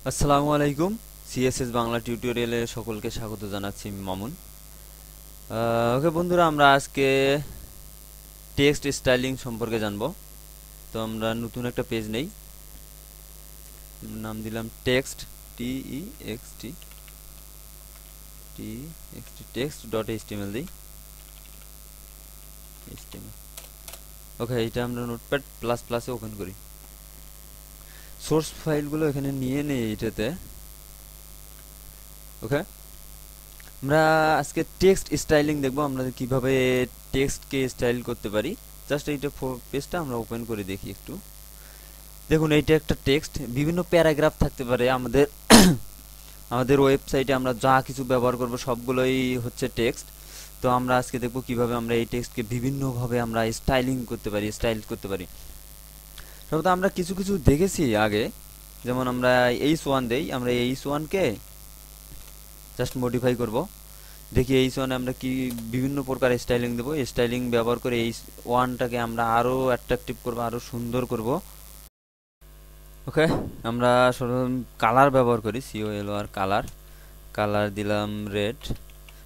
আসসালামু আলাইকুম। সিএসএস বাংলা টিউটোরিয়ালে সকলকে স্বাগত জানাচ্ছি, আমি মামুন। ওকে বন্ধুরা, আমরা আজকে টেক্সট স্টাইলিং সম্পর্কে জানবো। তো আমরা নতুন একটা পেজ নেই, নাম দিলাম টেক্সট, টি টেক্সট ডট এইচটিএমএল দিই। এইচটিএমএল, ওকে, এটা আমরা নোটপ্যাড প্লাস প্লাসে ওপেন করি। সোর্স ফাইলগুলো এখানে নিয়ে নেই এটাতে। ওকে, আমরা আজকে টেক্সট স্টাইলিং দেখবো, আমরা কিভাবে টেক্সটকে স্টাইল করতে পারি। জাস্ট এইটা পেজটা আমরা ওপেন করে দেখি একটু। দেখুন, এইটা একটা টেক্সট, বিভিন্ন প্যারাগ্রাফ থাকতে পারে আমাদের আমাদের ওয়েবসাইটে আমরা যা কিছু ব্যবহার করব সবগুলোই হচ্ছে টেক্সট। তো আমরা আজকে দেখব কিভাবে আমরা এই টেক্সটকে বিভিন্নভাবে আমরা স্টাইলিং করতে পারি, স্টাইল করতে পারি। সর্বদা আমরা কিছু কিছু দেখেছি আগে, যেমন আমরা H1 দেই, আমরা H1 কে জাস্ট মডিফাই করব। দেখি H1 আমরা কি বিভিন্ন প্রকার স্টাইলিং দেবো। স্টাইলিং ব্যবহার করে H1টাকে আমরা আরো অ্যাট্রাকটিভ করব, আরো সুন্দর করব। ওকে, আমরা সাধারণত কালার ব্যবহার করি, COLOR কালার। কালার দিলাম রেড।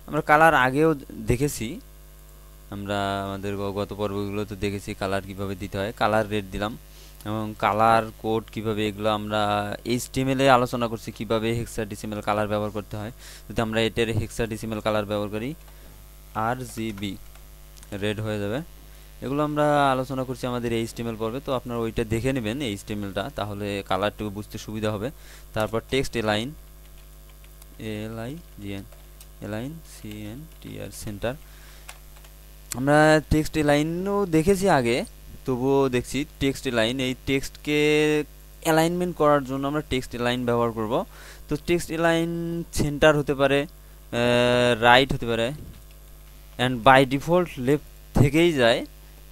আমরা কালার আগেও দেখেছি, আমরা আমাদের গত পর্বগুলোতে দেখেছি কালার কিভাবে দিতে হয়। কালার রেড দিলাম, এবং কালার কোড কিভাবে, এগুলো আমরা HTML এ আলোচনা করছি কিভাবে হেক্সাডেসিমাল কালার ব্যবহার করতে হয়। যদি আমরা এটার হেক্সাডেসিমাল কালার ব্যবহার করি, RGB রেড হয়ে যাবে। এগুলো আমরা আলোচনা করছি আমাদের HTML পর্বে, তো আপনারা ওইটা দেখে নেবেন HTMLটা, তাহলে কালারটুকু বুঝতে সুবিধা হবে। তারপর text align, align CNTR centre. আমরা টেক্সট এলাইনও দেখেছি আগে, তবুও দেখছি টেক্সট এলাইন। এই টেক্সটকে অ্যালাইনমেন্ট করার জন্য আমরা টেক্সট এলাইন ব্যবহার করব। তো টেক্সট এলাইন সেন্টার হতে পারে, রাইট হতে পারে, অ্যান্ড বাই ডিফল্ট লেফট থেকেই যায়।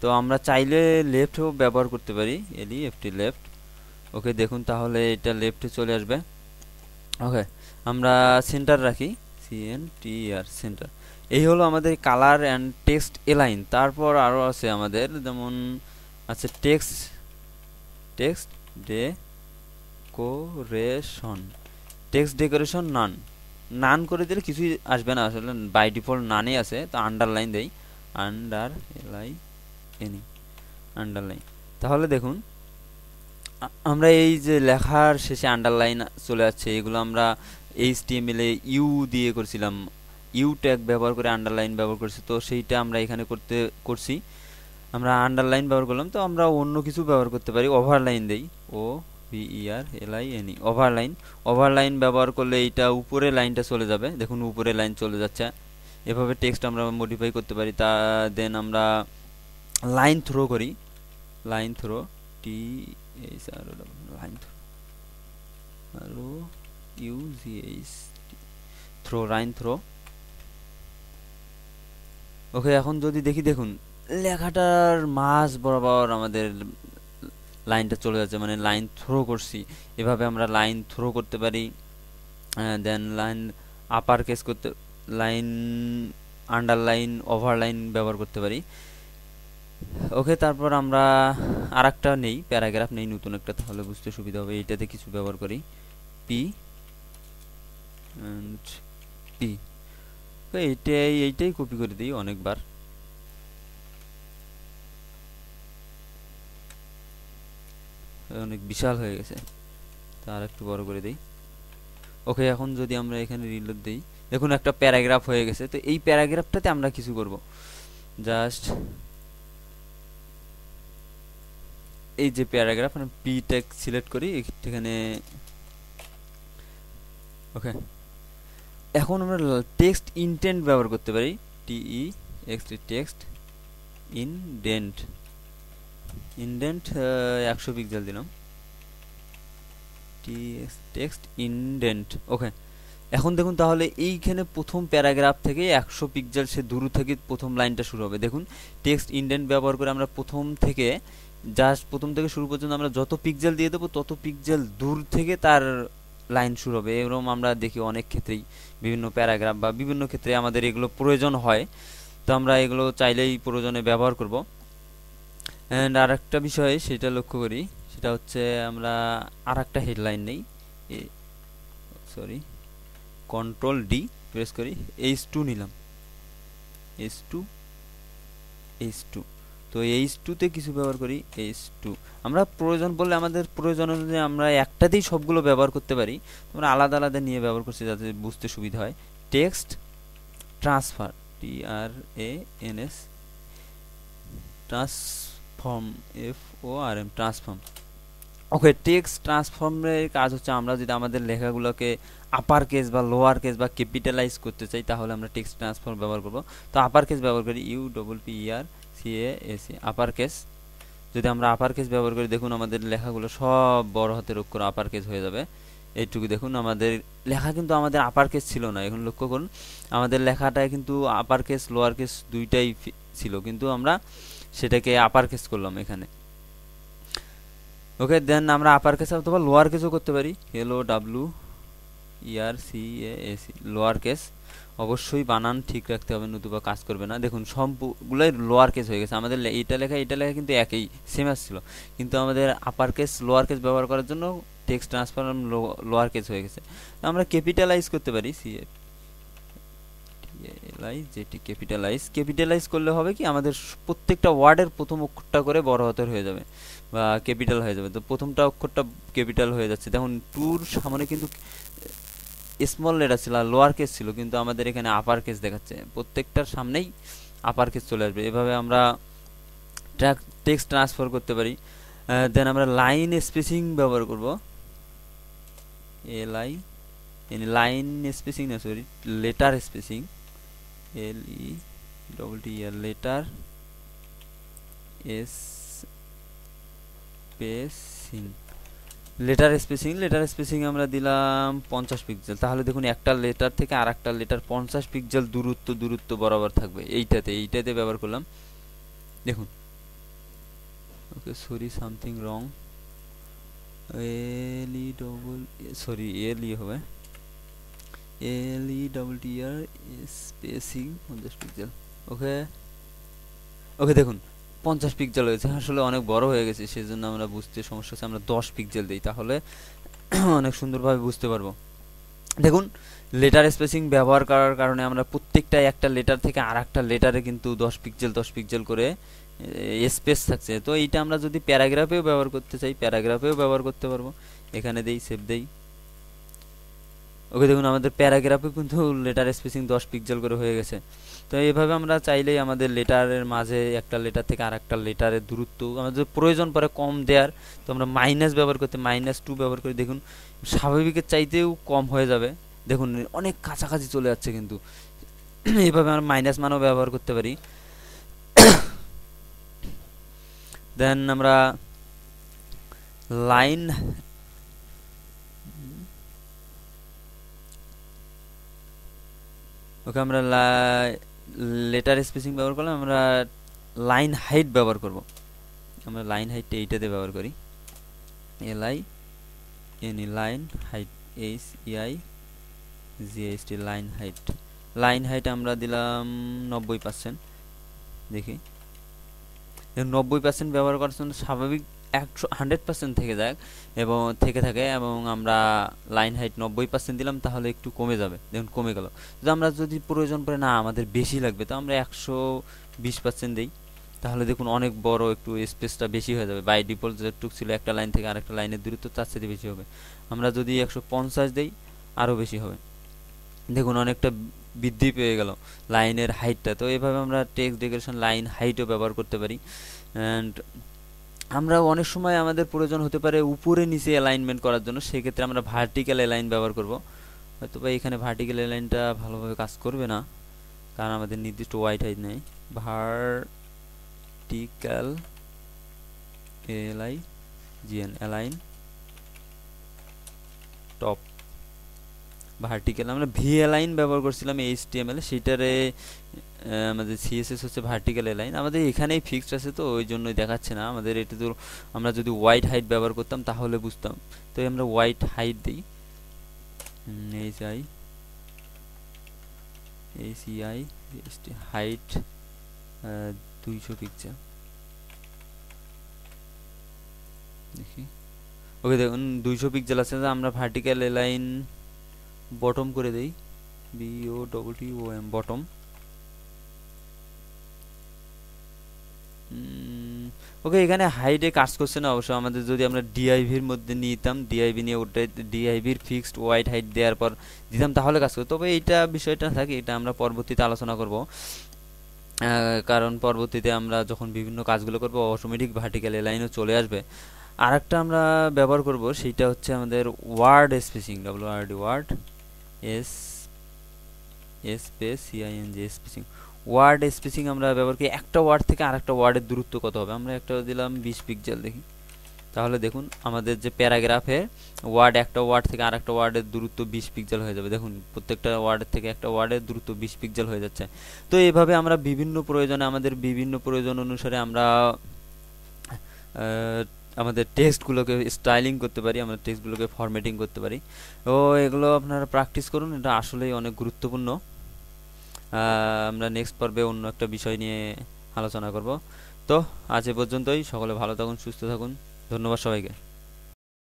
তো আমরা চাইলে লেফটও ব্যবহার করতে পারি, LEFT লেফট। ওকে, দেখুন তাহলে এটা লেফটে চলে আসবে। ওকে, আমরা সেন্টার রাখি, CNTR সেন্টার। এই হলো আমাদের কালার অ্যান্ড টেক্সট এলাইন। তারপর আরও আছে আমাদের, যেমন আছে text text decoration. Text decoration none. None করে দিলে কিছুই আসবে না, আসলে বাই ডিফল্ট নানই আছে। তো আন্ডারলাইন দেই, আন্ডারলাইন, আন্ডারলাইন। তাহলে দেখুন, আমরা এই যে লেখার শেষে আন্ডারলাইন চলে যাচ্ছে, এগুলো আমরা HTML এ ইউ দিয়ে করছিলাম, ইউ ট্যাগ ব্যবহার করে আন্ডারলাইন ব্যবহার করছি। তো সেইটা আমরা এখানে করছি, আমরা আন্ডারলাইন ব্যবহার করলাম। তো আমরা অন্য কিছু ব্যবহার করতে পারি, ওভারলাইন দেই, OVERLINE, ওভারলাইন। ওভারলাইন ব্যবহার করলে এইটা উপরে লাইনটা চলে যাবে, দেখুন উপরে লাইন চলে যাচ্ছে। এভাবে টেক্সট আমরা মডিফাই করতে পারি। দেন আমরা লাইন থ্রো করি, line through, line through, line through. Okay, এখন যদি দেখি, দেখুন লেখাটার মাঝ বরাবর আমাদের লাইনটা চলে যাচ্ছে, মানে লাইন থ্রো করছি। এভাবে আমরা লাইন থ্রো করতে পারি। দেন লাইন আপার কেস করতে, লাইন আন্ডারলাইন, ওভারলাইন ব্যবহার করতে পারি। ওকে, তারপর আমরা আর একটা নেই, প্যারাগ্রাফ নেই নতুন একটা, তাহলে বুঝতে সুবিধা হবে। এইটাতে কিছু ব্যবহার করি, পি অ্যান্ড পি। এইটাই কপি করে দিই অনেকবার। অনেক বিশাল হয়ে গেছে, তার একটু বড় করে দিই। ওকে, এখন যদি আমরা এখানে রিলোড দিই, দেখুন একটা প্যারাগ্রাফ হয়ে গেছে। তো এই প্যারাগ্রাফটাতে আমরা কিছু করব, জাস্ট এই যে প্যারাগ্রাফ, মানে পি ট্যাগ সিলেক্ট করি এখানে। ওকে, এখন আমরা টেক্সট ইনডেন্ট ব্যবহার করতে পারি, টেক্সট ইনডেন্ট। ইনডেন্ট 100 পিক্সেল দিলাম, টেক্সট ইনডেন্ট। ওকে, এখন দেখুন তাহলে এইখানে প্রথম প্যারাগ্রাফ থেকে 100 পিক্সেল সে দূর থেকে প্রথম লাইনটা শুরু হবে। দেখুন টেক্সট ইনডেন্ট ব্যবহার করে আমরা প্রথম থেকে শুরু পর্যন্ত আমরা যত পিক্সেল দিয়ে দেবো তত পিক্সেল দূর থেকে তার লাইন শুরু হবে। এরকম আমরা দেখি অনেক ক্ষেত্রেই, বিভিন্ন প্যারাগ্রাফ বা বিভিন্ন ক্ষেত্রে আমাদের এগুলো প্রয়োজন হয়। তো আমরা এগুলো চাইলেই প্রয়োজনে ব্যবহার করব। অ্যান্ড আর একটা বিষয় সেটা লক্ষ্য করি, সেটা হচ্ছে আমরা আর একটা হেডলাইন নেই, সরি কন্ট্রোল ডি প্রেস করি, H2 নিলাম, H2 H2। তো H2 তে কিছু ব্যবহার করি, H2। আমরা প্রয়োজন বললে আমাদের প্রয়োজন অনুযায়ী আমরা একটাতেই সবগুলো ব্যবহার করতে পারি, আমরা আলাদা আলাদা নিয়ে ব্যবহার করছি যাতে বুঝতে সুবিধা হয়। Text transfer, TRANS, transform, FORM, transform. Okay, text ট্রান্সফর্মের কাজ হচ্ছে আমরা যদি আমাদের লেখাগুলোকে আপার কেস বা লোয়ার কেস বা ক্যাপিটালাইজ করতে চাই তাহলে আমরা টেক্সট ট্রান্সফর্ম ব্যবহার করব। তো আপার কেস ব্যবহার করি, UPPERCAS, আপার কেস। যদি আমরা আপার কেস ব্যবহার করি দেখুন আমাদের লেখাগুলো সব বড় হাতের অক্ষর আপার কেস হয়ে যাবে। এইটুকু দেখুন আমাদের লেখা কিন্তু আমাদের আপার কেস ছিল না, এখন লক্ষ্য করুন আমাদের লেখাটায় কিন্তু আপার কেস লোয়ার কেস দুইটাই ছিল, কিন্তু আমরা সেটাকে আপার কেস করলাম এখানে। ওকে, দেন আমরা আপার কেস অথবা লোয়ার কেসও করতে পারি, LOWERCAS, লোয়ার কেস। অবশ্যই বানান ঠিক রাখতে হবে, নতুবা কাজ করবে না। দেখুন সবগুলোই লোয়ার কেস হয়ে গেছে, আমাদের এটা লেখা কিন্তু একই সেম আসছিল, কিন্তু আমাদের আপার কেস লোয়ার কেস ব্যবহার করার জন্য টেক্সট ট্রান্সফর্ম লোয়ার কেস হয়ে গেছে। আমরা ক্যাপিটালাইজ করতে পারি, ক্যাপিটালাইজ করলে হবে কি আমাদের প্রত্যেকটা ওয়ার্ডের প্রথম অক্ষরটা করে বড় হাতের হয়ে যাবে বা ক্যাপিটাল হয়ে যাবে। তো প্রথমটা অক্ষরটা ক্যাপিটাল হয়ে যাচ্ছে, দেখুন টুর সামনে কিন্তু স্মল লেটার ছিল আর লোয়ার কেস ছিল, কিন্তু আমাদের এখানে আপার কেস দেখাচ্ছে, প্রত্যেকটার সামনেই আপার কেস চলে আসবে। এভাবে আমরা টেক্সট ট্রান্সফার করতে পারি। দেন আমরা লাইন স্পেসিং ব্যবহার করব, লাইন স্পেসিং না sorry letter spacing, LETTER, letter spacing আমরা দিলাম 50 পিক্সেল। তাহলে দেখুন একটা লেটার থেকে আর একটা লেটার 50 পিক্সেল দূরত্ব বরাবর থাকবে, এইটাতে ব্যবহার করলাম। দেখুন, ওকে সরি সামথিং রং, LE হবে, LETTER স্পেসিং 50 পিক্সেল। ওকে দেখুন 50 পিক্সেল হয়েছে, আসলে অনেক বড় হয়ে গেছে সেজন্য আমরা বুঝতে সমস্যা হচ্ছে, আমরা 10 পিক্সেল দিই তাহলে অনেক সুন্দরভাবে বুঝতে পারবো। দেখুন লেটার স্পেসিং ব্যবহার করার কারণে আমরা প্রত্যেকটা একটা লেটার থেকে আর একটা লেটারে কিন্তু 10 পিক্সেল করে স্পেস থাকছে। তো এইটা আমরা যদি প্যারাগ্রাফেও ব্যবহার করতে চাই প্যারাগ্রাফেও ব্যবহার করতে পারবো, এখানে দেই সেভ দেই। ওকে দেখুন আমাদের প্যারাগ্রাফে কিন্তু লেটার স্পেসিং 10 পিক্সেল করে হয়ে গেছে। তো এইভাবে আমরা চাইলেই আমাদের লেটারের মাঝে একটা লেটার থেকে আর একটা লেটারের দূরত্ব আমাদের প্রয়োজন পড়ে কম দেওয়ার, তো আমরা মাইনাস ব্যবহার করতে -2 ব্যবহার করি, দেখুন স্বাভাবিকের চাইতেও কম হয়ে যাবে, দেখুন অনেক কাছাকাছি চলে যাচ্ছে কিন্তু। এইভাবে আমরা মাইনাস মানও ব্যবহার করতে পারি। দেন আমরা লাইন ওকে আমরা লেটার স্পেসিং ব্যবহার করলাম, আমরা লাইন হাইট ব্যবহার করব। আমরা লাইন হাইট এইটাতে ব্যবহার করি, LINE, line height, HEIGHT, line height আমরা দিলাম 90%। দেখি 90% ব্যবহার করার জন্য স্বাভাবিক 100% থেকে থাকে এবং আমরা লাইন হাইট 90% দিলাম তাহলে একটু কমে যাবে, দেখুন কমে গেল। যদি আমরা যদি প্রয়োজন পড়ে না আমাদের বেশি লাগবে তো আমরা 120% দিই, তাহলে দেখুন অনেক বড় একটু স্পেসটা বেশি হয়ে যাবে। বাই ডিফল্ট যেটুকু ছিল একটা লাইন থেকে আরেকটা লাইনের দূরত্ব তার চেয়ে বেশি হবে। আমরা যদি 150 দিই আরও বেশি হবে, দেখুন অনেকটা বৃদ্ধি পেয়ে গেল লাইনের হাইটটা। তো এভাবে আমরা টেক্সট ডেকোরেশন লাইন হাইটও ব্যবহার করতে পারি। অ্যান্ড আমরা অনেক সময় আমাদের প্রয়োজন হতে পারে উপরে নিচে অ্যালাইনমেন্ট করার জন্য, সেক্ষেত্রে আমরা ভার্টিক্যাল অ্যালাইন ব্যবহার করব। হয়তো বা এখানে ভার্টিক্যাল অ্যালাইনটা ভালোভাবে কাজ করবে না কারণ আমাদের নির্দিষ্ট হোয়াইট হাইট নেই। ভার্টিক্যাল অ্যালাইন টপ ভার্টিক্যাল, আমরা ভি অ্যালাইন ব্যবহার করছিলাম HTML, সেইটারে আমাদের CSS হচ্ছে ভার্টিক্যাল অ্যালাইন। আমাদের এখানেই ফিক্সড আছে তো ওই জন্যই দেখাচ্ছে না আমাদের। এটা তো আমরা যদি হোয়াইট হাইট ব্যবহার করতাম তাহলে বুঝতাম। তো আমরা হোয়াইট হাইট দিই, HEIGHT হাইট 200 পিক্সেল। দেখি ওকে দেখুন 200 পিক্সেল আছে, আমরা ভার্টিক্যাল অ্যালাইন বটম করে দেই, BOTTOM বটম। ওকে, এখানে হাইটে কাজ করছে না অবশ্য। আমাদের যদি আমরা ডিআইভির মধ্যে নিতাম, ডিআইভি নিয়ে ওটা ডিআইভির ফিক্সড ওয়াইড হাইট দেওয়ার পর দিতাম তাহলে কাজ করতো। তবে এইটা বিষয়টা থাকে, এটা আমরা পরবর্তীতে আলোচনা করব। কারণ পরবর্তীতে আমরা যখন বিভিন্ন কাজগুলো করব অটোমেটিক ভার্টিক্যাল লাইনও চলে আসবে। আর একটা আমরা ব্যবহার করব, সেইটা হচ্ছে আমাদের word spacing, word S space CING spacing. Word spacing আমরা ব্যবহার করি, একটা ওয়ার্ড থেকে আরেকটা ওয়ার্ডের দূরত্ব কত হবে। আমরা একটা দিলাম 20 পিক্সেল, দেখি তাহলে দেখুন আমাদের যে প্যারাগ্রাফে একটা ওয়ার্ড থেকে আরেকটা ওয়ার্ডের দূরত্ব 20 পিক্সেল হয়ে যাবে। দেখুন প্রত্যেকটা ওয়ার্ডের থেকে একটা ওয়ার্ডের দূরত্ব 20 পিক্সেল হয়ে যাচ্ছে। তো এইভাবে আমরা বিভিন্ন প্রয়োজনে, আমাদের বিভিন্ন প্রয়োজন অনুসারে আমরা আমাদের টেক্সটগুলোকে স্টাইলিং করতে পারি, আমরা টেক্সটগুলোকে ফরম্যাটিং করতে পারি। তো এগুলো আপনারা প্র্যাকটিস করুন, এটা আসলেই অনেক গুরুত্বপূর্ণ। আমরা নেক্সট পর্বে অন্য একটা বিষয় নিয়ে আলোচনা করব। তো আজ এ পর্যন্তই, সকলে ভালো থাকুন, সুস্থ থাকুন, ধন্যবাদ সবাইকে।